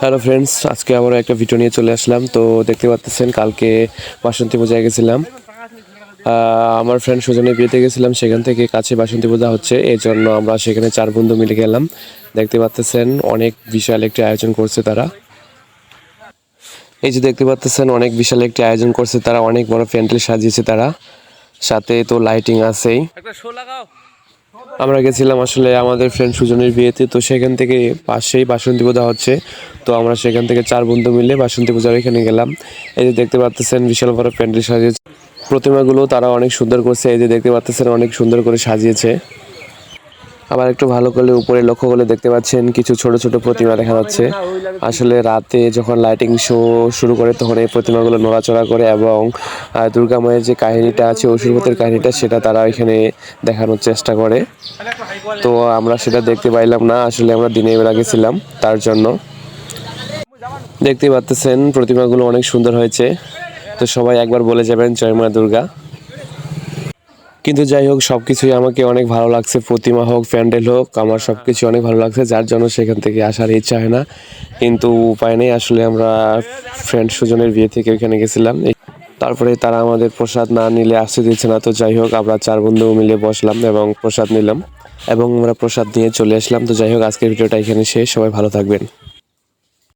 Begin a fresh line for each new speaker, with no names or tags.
Hello friends, আজকে আবার একটা ভিডিও নিয়ে চলে আসলাম। তো দেখতে পাচ্ছেন কালকে বাসন্তী পূজায় গেছিলাম। আমার ফ্রেন্ড সুজনের বিয়েতে গেছিলাম, সেখান থেকে কাছে বাসন্তী পূজা হচ্ছে, এই জন্য আমরা সেখানে 4 বন্ধু মিলে গেলাম। দেখতে পাচ্ছেন অনেক বিশাল একটি আয়োজন করছে তারা। এই যে দেখতে পাচ্ছেন অনেক বিশাল একটি আয়োজন করছে তারা, অনেক বড় প্যান্ডেল সাজিয়েছে তারা, সাথে তো লাইটিং আছেই। আমরা গেছিলাম আসলে আমাদের ফ্রেন্ড সুজনের বিয়েতে, তো সেখান থেকে পাশেই বাসন্তী পূজা হচ্ছে। তো আমরা সেখান থেকে 4 বন্ধু মিলে বাসন্তী পূজার এখানে গেলাম। এই যে দেখতে পাচ্ছেন বিশাল বড় প্যান্ডেল সাজিয়েছে, প্রতিমাগুলো তারা অনেক সুন্দর করছে। এই যে দেখতে পাচ্ছেন অনেক সুন্দর করে সাজিয়েছে। আবার একটু ভালো করে উপরে লক্ষ্য করলে দেখতে পাচ্ছেন কিছু ছোট ছোট প্রতিমা দেখা যাচ্ছে। আসলে রাতে যখন লাইটিং শো শুরু করে তখন এই প্রতিমাগুলো নড়াচড়া করে, এবং দুর্গা মায়ের যে কাহিনীটা আছে, অসুরবতের কাহিনীটা, সেটা তারা এখানে দেখানোর চেষ্টা করে। তো আমরা সেটা দেখতে পাইলাম না, আসলে আমরা দিনের বেলা গেছিলাম তার জন্য। দেখতে পাচ্ছেন প্রতিমাগুলো অনেক সুন্দর হয়েছে। তো সবাই একবার বলে যাবেন জয় মা দুর্গা। কিন্তু যাই হোক, সব কিছুই আমাকে অনেক ভালো লাগছে, প্রতিমা হোক প্যান্ডেল হোক, আমার সব কিছু অনেক ভালো লাগছে, যার জন্য সেখান থেকে আসার ইচ্ছা হয় না। কিন্তু উপায় নেই, আসলে আমরা ফ্রেন্ড সুজনের বিয়ে থেকে ওইখানে গেছিলাম। তারপরে তারা আমাদের প্রসাদ না নিলে আসতে দিচ্ছে না। তো যাই হোক, আমরা 4 বন্ধু মিলে বসলাম এবং প্রসাদ নিলাম, এবং আমরা প্রসাদ নিয়ে চলে আসলাম। তো যাই হোক, আজকের ভিডিওটা এখানে শেষ। সবাই ভালো থাকবেন।